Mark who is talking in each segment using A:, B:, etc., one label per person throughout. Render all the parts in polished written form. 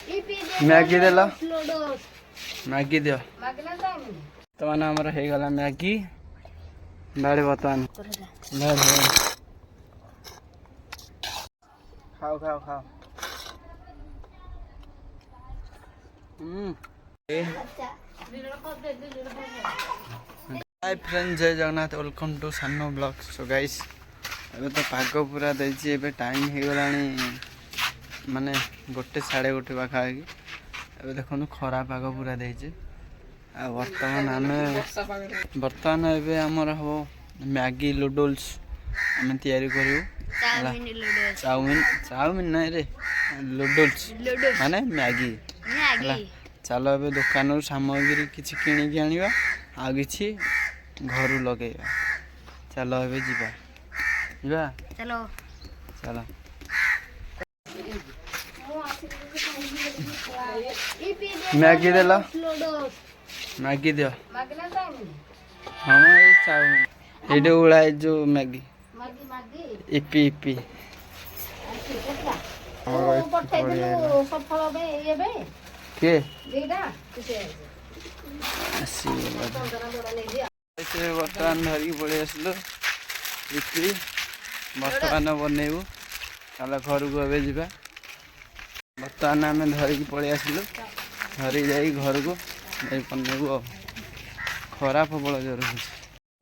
A: Maggi दे लो Maggi दियो तो माने हमर हे गला मैगी बाड़े बतन खाओ खाओ खाओ हाय फ्रेंड्स जय जगन्नाथ वेलकम टू सानो ब्लॉग सो गाइस एबे तो पाग पूरा देछि एबे टाइम हे गलानी माने 1 साढ़े 1 पाखा कि एबे देखो खरा पाग पूरा देछि आ वर्तमान एबे हमर हो मैगी नूडल्स हमें तैयारी करू चाउमिन नहीं रे नूडल्स माने मैगी चलो ए दुकान सामग्री किसी किणिकी आनिबा आ किछि घरू लगेगा चलो ए जीवा जीवा चलो चलो मैगी दे लो मैगी दियो हाँ ये चाउमिन ये उड़ा जो मैगी इपी इपी के बर्तमान धरिकी पड़े आसलु इपी बर्तमान बनइबू चल घर को ए जा बर्तमान आम धरिकी पड़े आसलु धरी जा घर को बनइबू खरा प्रबल जोर हो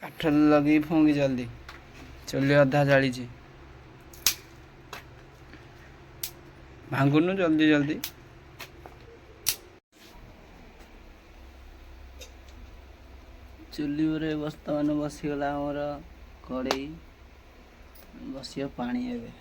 A: काठ लगे फुंगी जल्दी चुली अधा जाली भांगुनु जल्दी जल्दी चुली बर्तमान बसीगला आमर कड़े बस पानी एवं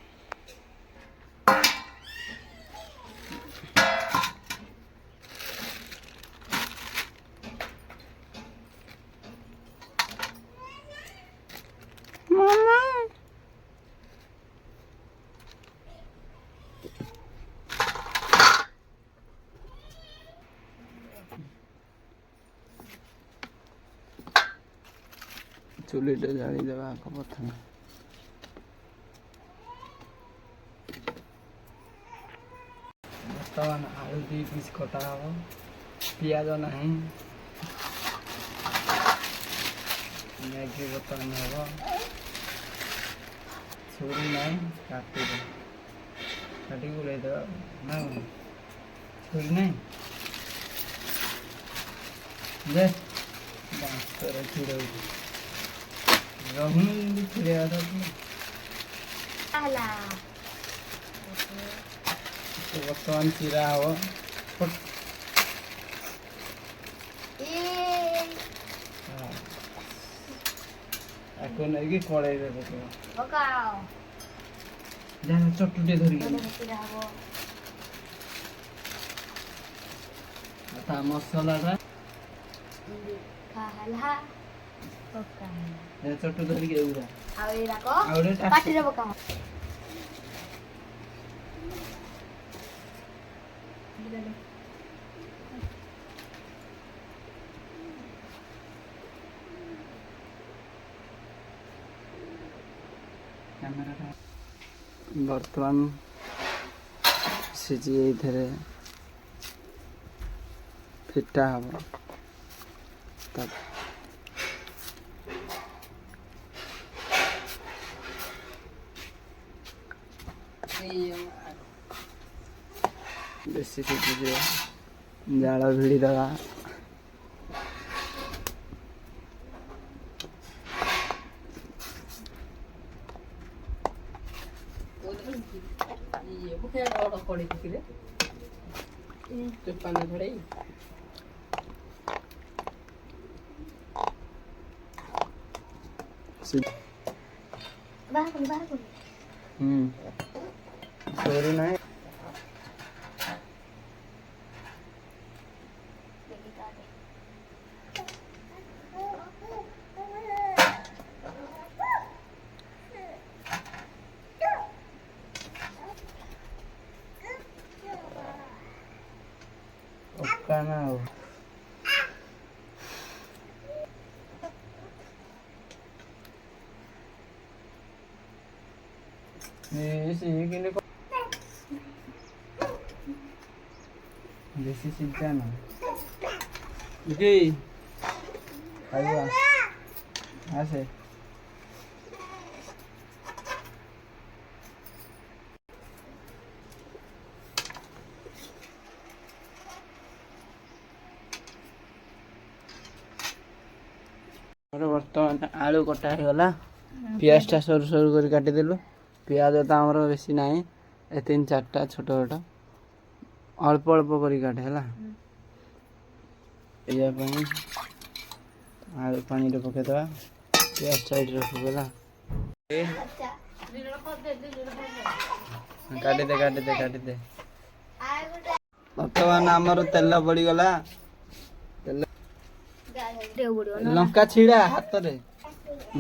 A: चुलीटा जालीदेवा आग प्रथम बर्तमान आलू 2 पीस कटा हम पियाज ना मैगी बर्तमान हम छुरी ना काटी गुड़े देवा ना छुरी ना दे छुड़ बर्तमान चिरा हम आपको नहीं कड़े चटुटे धर मसला चटु धरिक बर्तमान सीझी फिटा हम बेसी सीझी जाल भिड़ी दवा सॉरी नहीं ना हो ये ବେଶୀ ସିଝା ନା କି ଖାଇବା ଆସେ ବର୍ତ୍ତମାନ ଆଳୁ କଟା ହେଇଗଲା ପିଆଜଟା ସରୁ ସରୁ କରି କାଟିଦେଲୁ ପିଆଜ ତ ଆମର ବେଶୀ ନାହିଁ ଏ 3-4ଟା ଛୋଟ ଛୋଟ ଅଳ୍ପ ଅଳ୍ପ କରି କାଟେ ହେଲା ଏଇଆ ପାଇଁ ଆଳୁ ପାଣିରେ ପକେଇଦେବା ପିଆଜ ସାଇଡ଼ରେ ରଖିଦେଲା କାଟିଦେ ବର୍ତ୍ତମାନ ଆମର ତେଲ ପଡ଼ିଗଲା ଲଙ୍କା ଛିଡ଼ା ହାତରେ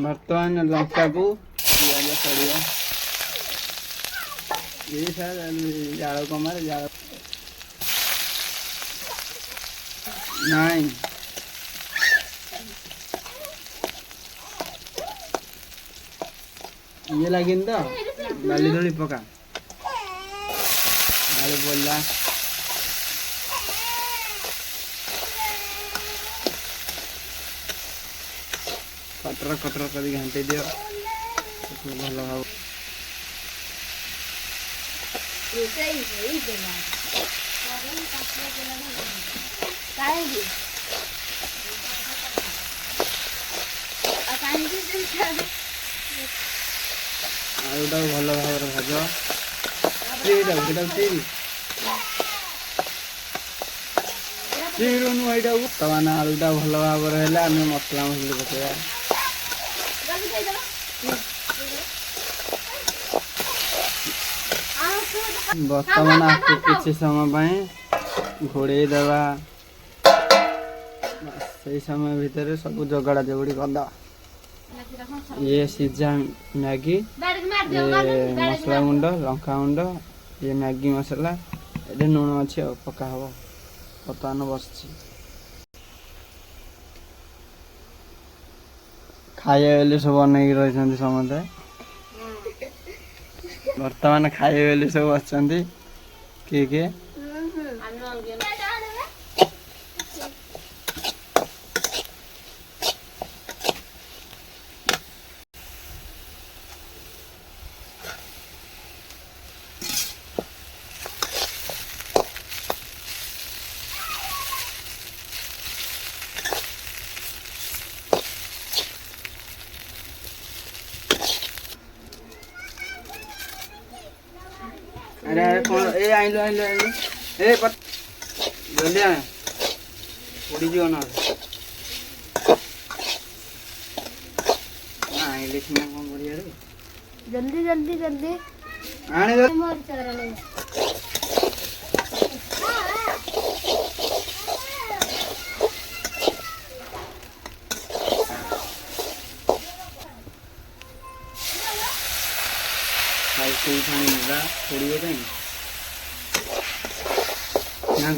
A: ବର୍ତ୍ତମାନ ଲଙ୍କାକୁ ପିଆଜ ପଡ଼ିବ ଜାଳ କମାରେ ଜାଳ ନାଇଁ ଇଏ ଲାଗିନି ତ ବାଲି ଧଳି ପକା ଆଳୁ ପଡ଼ିଲା କଟର କରି ଘାଣ୍ଟି ଦିଅ ଭଲ ଭାବ ଆଳୁଟାକୁ ଭଲ ଭାବରେ ଭାଜ ବର୍ତ୍ତମାନ ଆଳୁଟା ଭଲ ଭାବରେ ହେଲେ ଆମେ ମସଲା ମସଲି ପକେଇବା ବର୍ତ୍ତମାନ ଆକୁ କିଛି ସମୟ ପାଇଁ ଘୋଡ଼େଇ ଦେବା ସେଇ ସମୟ ଭିତରେ ସବୁ ଯୋଗାଡ଼ା ଯୋଗଡ଼ି କରିଦେବା ये सीझा मैगी मसला गुंड लंका गुंड ये मैगी मसला ये लुण अच्छे पका हम बर्तमान बस खाइबे सब अनेक रही समस्ते बर्तमान खाइबे सब बस किए किए अरे कौन ए आइलो ए पट जल्दी आ उड़ी जो ना आइले में कौन बढ़िया रे जल्दी आने दो मोर चरा ले कोई खाने मिला थोड़ी हो जाएंगे ना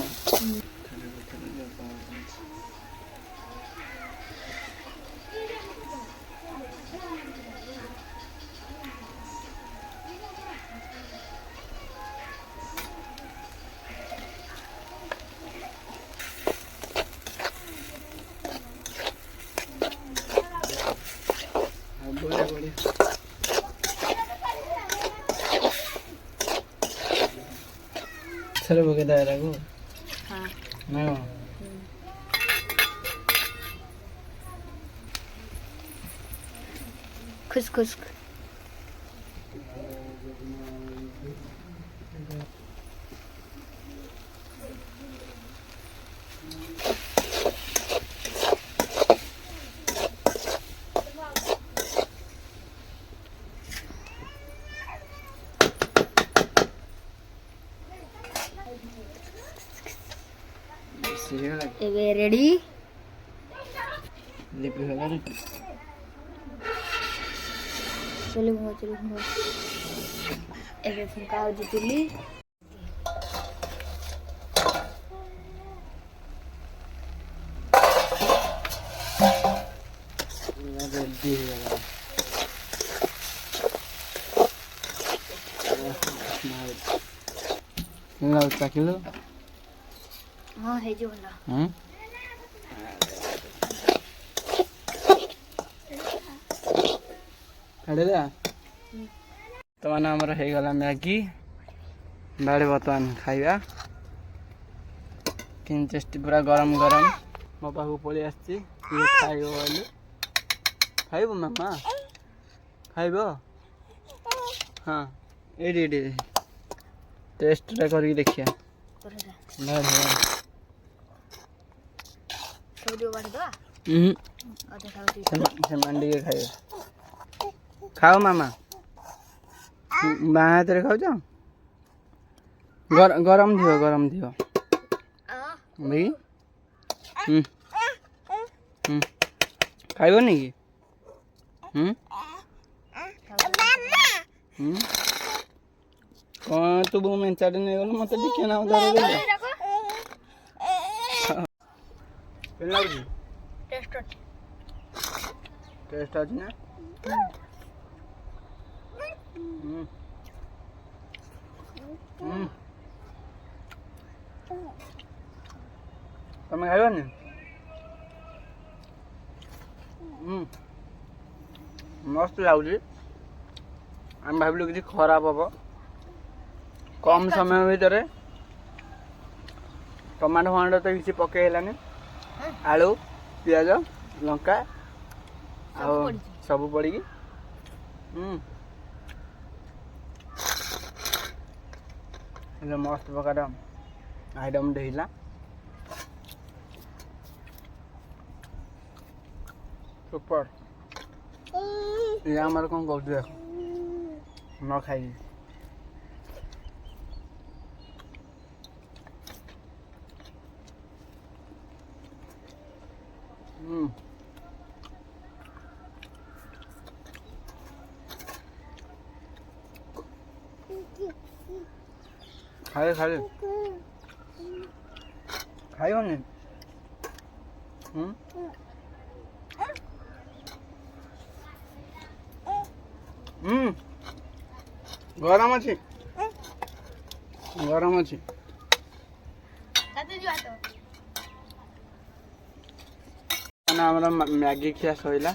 A: बढ़िया सर बगे दायरा को हां ना खुश रेडी लिपि होला नि चलो एबे फुका हो जितली रेडी हो गया ना चाकिलो
B: हां हे जो होला
A: हेडे तो माने हमर हे गला मैगी बाड़े बर्तमान खाइबा कि टेस्टी पूरा गरम गरम मो पाखु पळि आछि ये खाइबो बोले खाइबो मामा खाइबो हां एडी टेस्ट रे करके देखिया बाड़
B: सब जो बाड़ दो अधे खाओ
A: से मंडी के खाइबो खाओ मामा बाहात रे खाओ जा गरम दियो भाई खाइबो नहीं कौन तू वो मैं चढ़ नहीं गलो मत दिखे ना उधर ले लाउजी टेस्ट अछि ना तमे खाइबो नि मस्त लाउजी हम भाबिलु कि खराब हबो कम समय भीतर टमाटो फमाटो तो किसी पकेलानी आलू पियाज लंका सब पड़ी मस्त प्रकार आइटम देला सुपर ये हमारे कौन कर देख न खाई खाए खाए खाइयो नहीं गरम अच्छी गरम अच्छी हमारा मैगी खिया सैला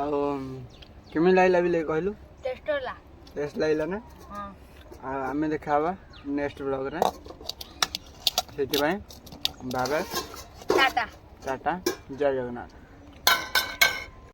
A: आमी लगला भी कहलु टेस्ट लगला ना आम देखा नेक्स्ट ब्लॉग रे से बाय बाय टाटा जय जगन्नाथ।